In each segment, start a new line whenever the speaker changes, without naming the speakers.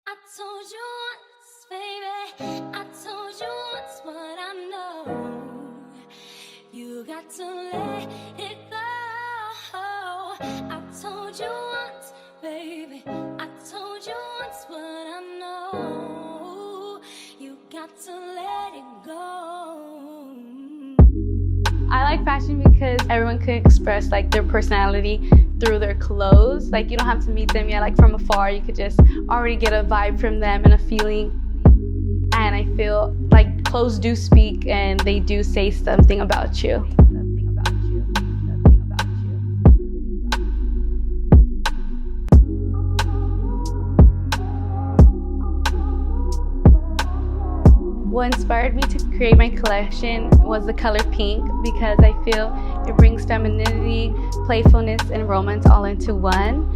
I told you once, baby, I told you once what I know. You got to let it go. I told you once, baby, I told you once what I know. You got to let it go.
I like fashion because everyone can express like their personality through their clothes. Like you don't have to meet them yet, like from afar, you could just already get a vibe from them and a feeling. And I feel like clothes do speak and they do say something about you. What inspired me to create my collection was the color pink, because I feel it brings femininity, playfulness, and romance all into one.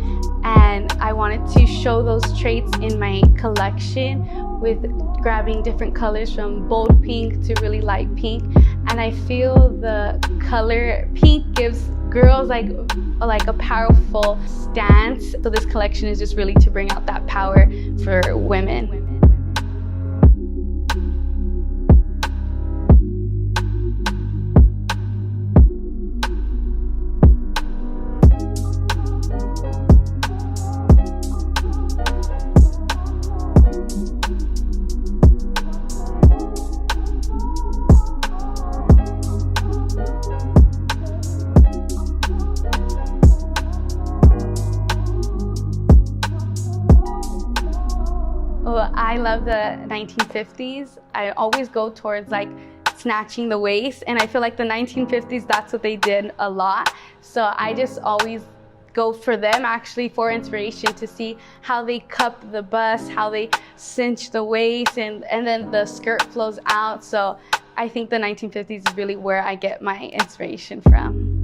And I wanted to show those traits in my collection with grabbing different colors from bold pink to really light pink. And I feel the color pink gives girls like a powerful stance. So this collection is just really to bring out that power for women. Well, I love the 1950s. I always go towards like snatching the waist, and I feel like the 1950s, that's what they did a lot. So I just always go for them actually for inspiration, to see how they cup the bust, how they cinch the waist, and then the skirt flows out. So I think the 1950s is really where I get my inspiration from.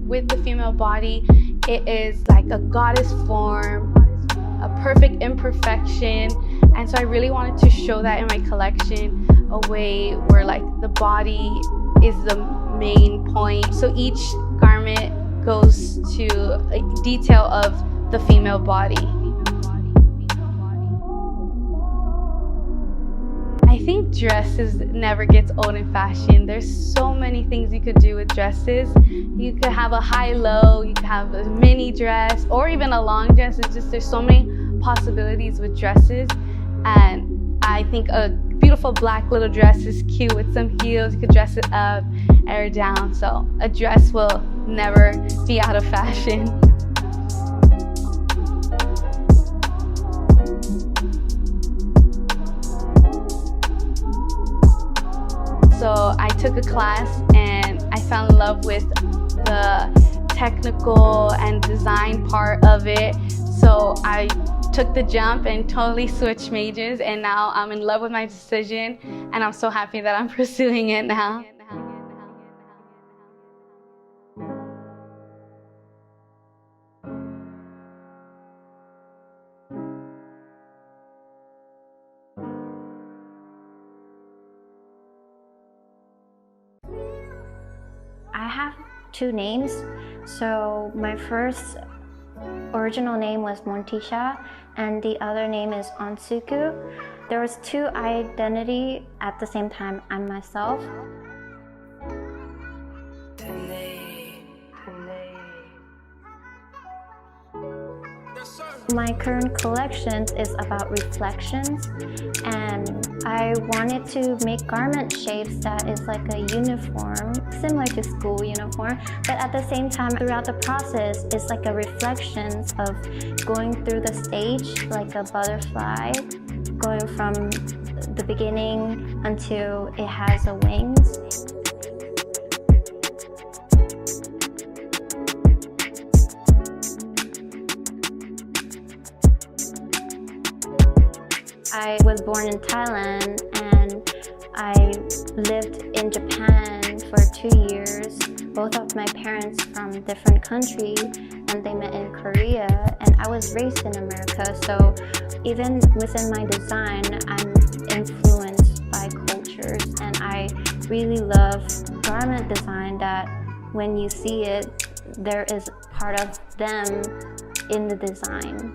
With the female body, it is like a goddess form, a perfect imperfection. And so I really wanted to show that in my collection, a way where like the body is the main point. So each garment goes to a detail of the female body. I think dresses never gets old in fashion. There's so many things you could do with dresses. You could have a high-low, you could have a mini dress, or even a long dress. It's just, there's so many possibilities with dresses. And I think a beautiful black little dress is cute with some heels. You could dress it up or down. So a dress will never be out of fashion. So I took a class and I fell in love with the technical and design part of it. So I took the jump and totally switched majors, and now I'm in love with my decision, and I'm so happy that I'm pursuing it now.
I have two names. So my first original name was Montisha, and the other name is Onsuku. There was two identity at the same time. I'm myself. My current collection is about reflections, and I wanted to make garment shapes that is like a uniform, similar to school uniform, but at the same time, throughout the process, it's like a reflection of going through the stage like a butterfly, going from the beginning until it has the wings. I was born in Thailand, and I lived in Japan for 2 years. Both of my parents from different countries, and they met in Korea. and I was raised in America, so even within my design, I'm influenced by cultures, and I really love garment design that when you see it, there is part of them in the design.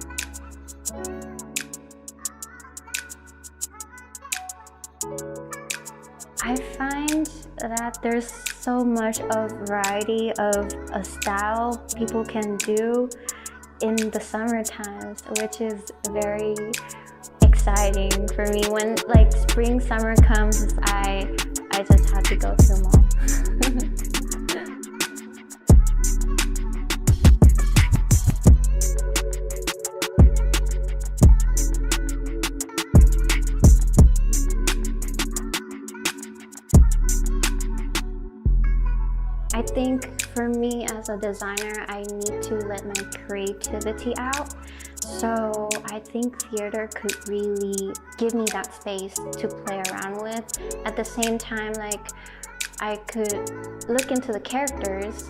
I find that there's so much of variety of a style people can do in the summer times, which is very exciting for me. When like spring, summer comes, I just have to go to the mall. I think for me as a designer, I need to let my creativity out. So I think theater could really give me that space to play around with. At the same time, like I could look into the characters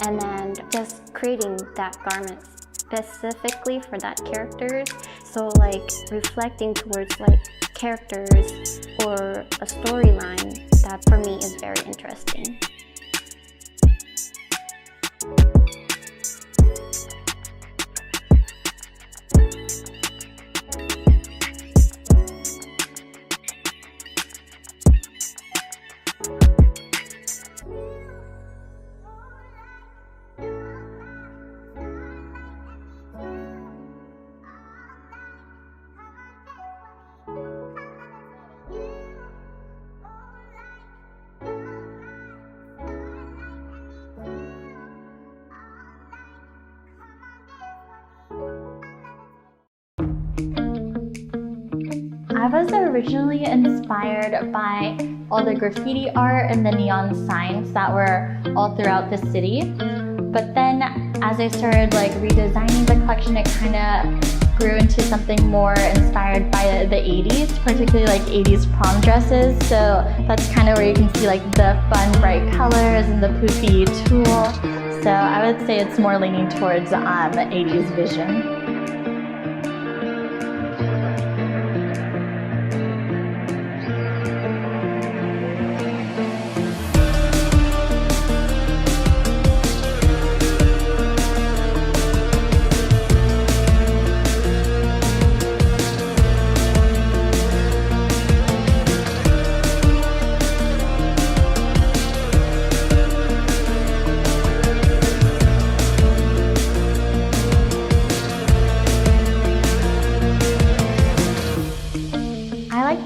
and then just creating that garment specifically for that characters. So like reflecting towards like characters or a storyline, that for me is very interesting.
I was originally inspired by all the graffiti art and the neon signs that were all throughout the city. But then as I started like redesigning the collection, it kind of grew into something more inspired by the 80s, particularly like 80s prom dresses. So that's kind of where you can see like the fun, bright colors and the poofy tulle. So I would say it's more leaning towards 80s vision.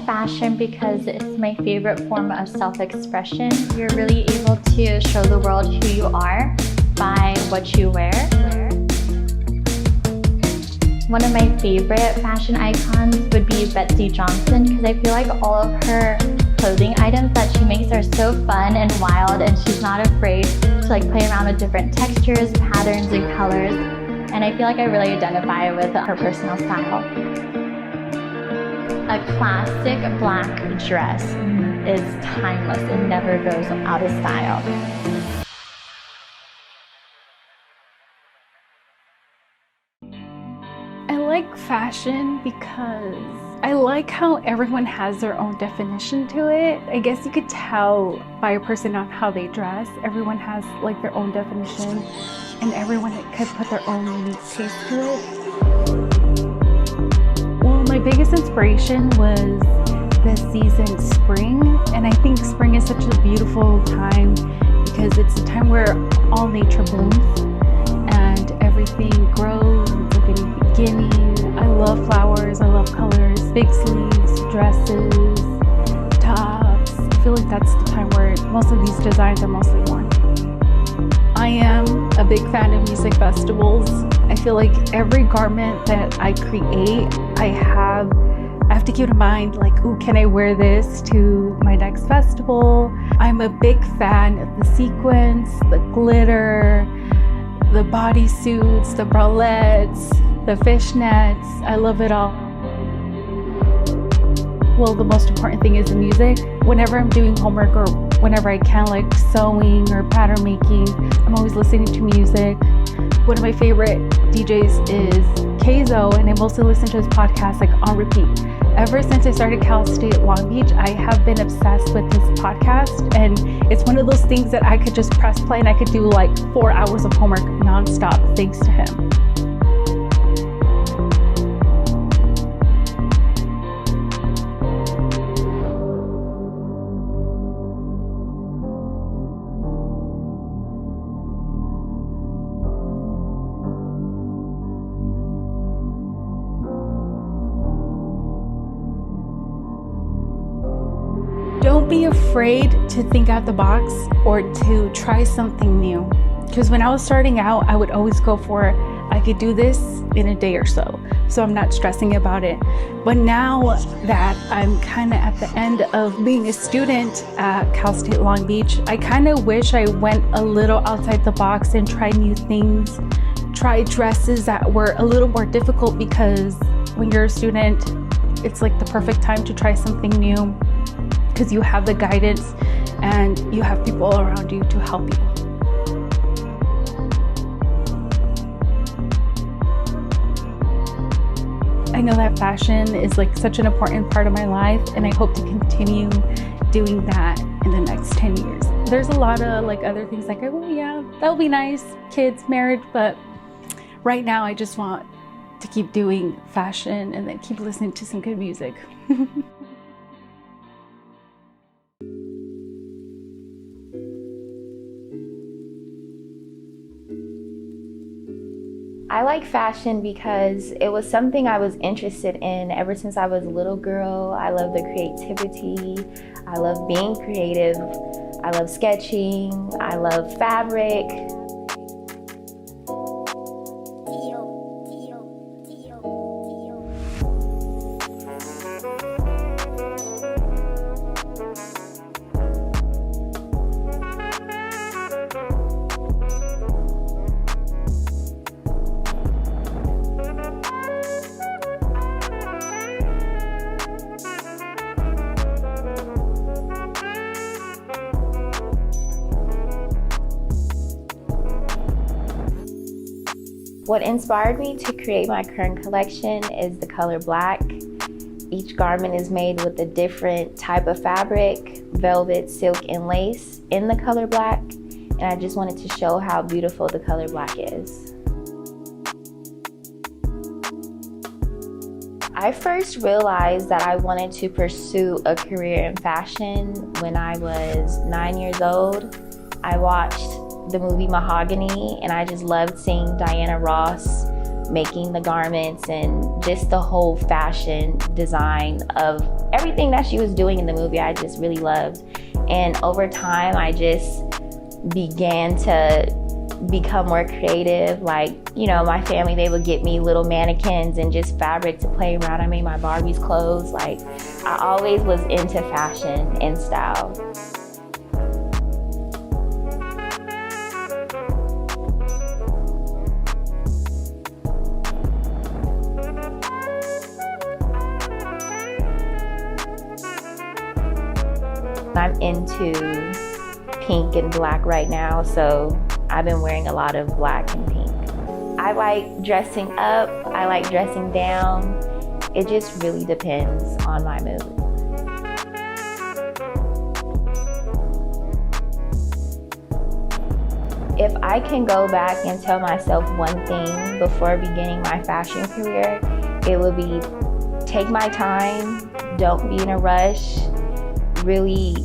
Fashion because it's my favorite form of self-expression. You're really able to show the world who you are by what you wear. One of my favorite fashion icons would be Betsy Johnson because I feel like all of her clothing items that she makes are so fun and wild, and she's not afraid to like play around with different textures, patterns, and colors. And I feel like I really identify with her personal style. A classic black dress is timeless and never goes out of style.
I like fashion because I like how everyone has their own definition to it. I guess you could tell by a person on how they dress. Everyone has like their own definition, and everyone could put their own unique taste to it. My biggest inspiration was this season, spring, and I think spring is such a beautiful time because it's a time where all nature blooms and everything grows. It's like a new beginning. I love flowers, I love colors, big sleeves, dresses, tops. I feel like that's the time where most of these designs are mostly worn. I am a big fan of music festivals. I feel like every garment that I create, I have to keep in mind like, ooh, can I wear this to my next festival? I'm a big fan of the sequins, the glitter, the bodysuits, the bralettes, the fishnets. I love it all. Well, the most important thing is the music. Whenever I'm doing homework or whenever I can, like sewing or pattern making, I'm always listening to music. One of my favorite DJs is Keizo, and I mostly listen to his podcast like on repeat. Ever since I started Cal State Long Beach, I have been obsessed with his podcast, and it's one of those things that I could just press play and I could do like 4 hours of homework nonstop thanks to him. Don't be afraid to think out the box or to try something new. Because when I was starting out, I would always go for, I could do this in a day or so. So I'm not stressing about it. But now that I'm kind of at the end of being a student at Cal State Long Beach, I kind of wish I went a little outside the box and tried new things, tried dresses that were a little more difficult, because when you're a student, it's like the perfect time to try something new, because you have the guidance and you have people around you to help you. I know that fashion is like such an important part of my life, and I hope to continue doing that in the next 10 years. There's a lot of like other things like, oh yeah, that would be nice, kids, marriage, but right now I just want to keep doing fashion and then keep listening to some good music.
I like fashion because it was something I was interested in ever since I was a little girl. I love the creativity. I love being creative. I love sketching. I love fabric. What inspired me to create my current collection is the color black. Each garment is made with a different type of fabric, velvet, silk, and lace in the color black, and I just wanted to show how beautiful the color black is. I first realized that I wanted to pursue a career in fashion when I was 9 years old. I watched the movie Mahogany, and I just loved seeing Diana Ross making the garments and just the whole fashion design of everything that she was doing in the movie. I just really loved. And over time, I just began to become more creative. Like, you know, my family, they would get me little mannequins and just fabric to play around. I made my Barbie's clothes. Like, I always was into fashion and style. I'm into pink and black right now, so I've been wearing a lot of black and pink. I like dressing up, I like dressing down. It just really depends on my mood. If I can go back and tell myself one thing before beginning my fashion career, it would be take my time, don't be in a rush, really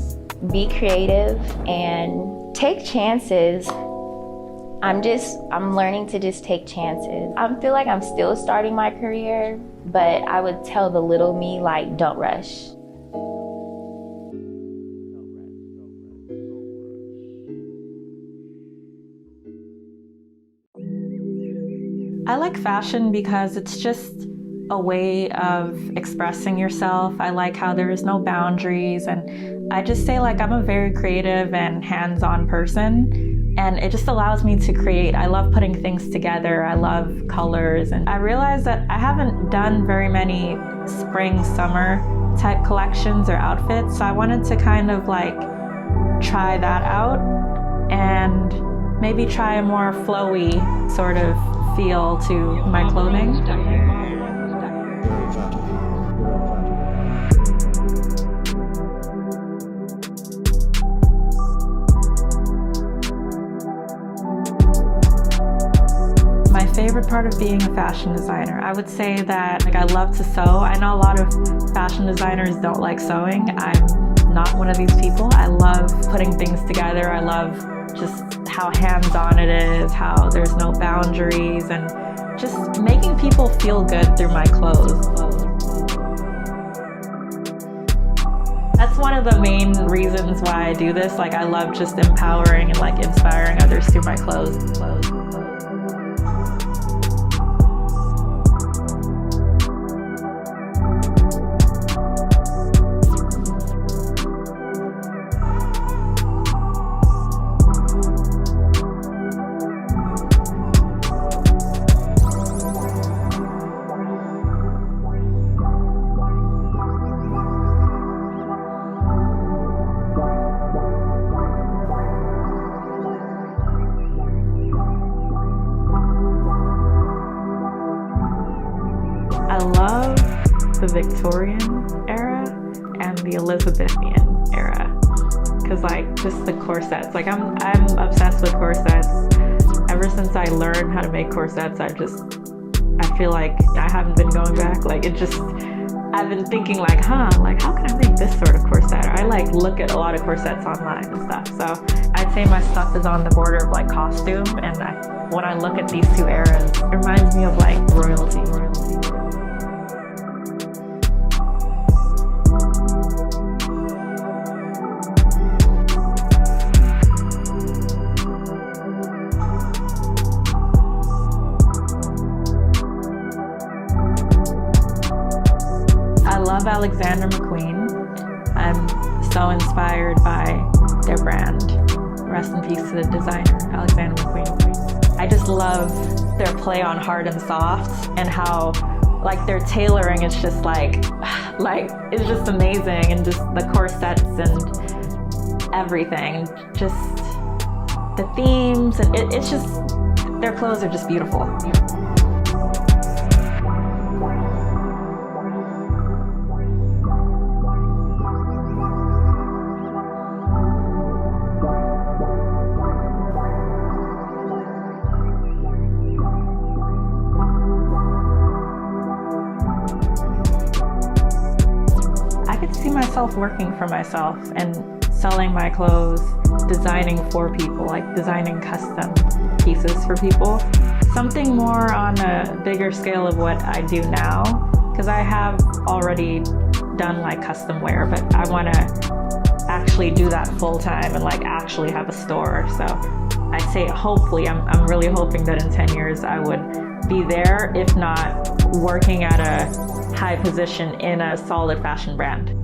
be creative and take chances. I'm learning to just take chances. I feel like I'm still starting my career, but I would tell the little me, like, don't rush.
I like fashion because it's just a way of expressing yourself. I like how there is no boundaries, and I just say, like, I'm a very creative and hands-on person, and it just allows me to create. I love putting things together. I love colors, and I realized that I haven't done very many spring, summer type collections or outfits, so I wanted to kind of like try that out and maybe try a more flowy sort of feel to my clothing. My favorite part of being a fashion designer, I would say that I love to sew. I know a lot of fashion designers don't like sewing. I'm not one of these people. I love putting things together. I love just how hands-on it is, how there's no boundaries, and just making people feel good through my clothes. That's one of the main reasons why I do this. I love just empowering and inspiring others through my clothes. I love the Victorian era and the Elizabethan era, because just the corsets. I'm obsessed with corsets. Ever since I learned how to make corsets, I feel like I haven't been going back. I've been thinking how can I make this sort of corset? I look at a lot of corsets online and stuff. So I'd say my stuff is on the border of costume, and when I look at these two eras, it reminds me of royalty. I love Alexander McQueen. I'm so inspired by their brand. Rest in peace to the designer, Alexander McQueen. I just love their play on hard and soft, and how their tailoring is just it's just amazing, and just the corsets and everything, just the themes, and it's just, their clothes are just beautiful. See myself working for myself and selling my clothes, designing for people, designing custom pieces for people. Something more on a bigger scale of what I do now, because I have already done custom wear, but I want to actually do that full time and actually have a store. So I'd say hopefully, I'm really hoping that in 10 years I would be there, if not working at a high position in a solid fashion brand.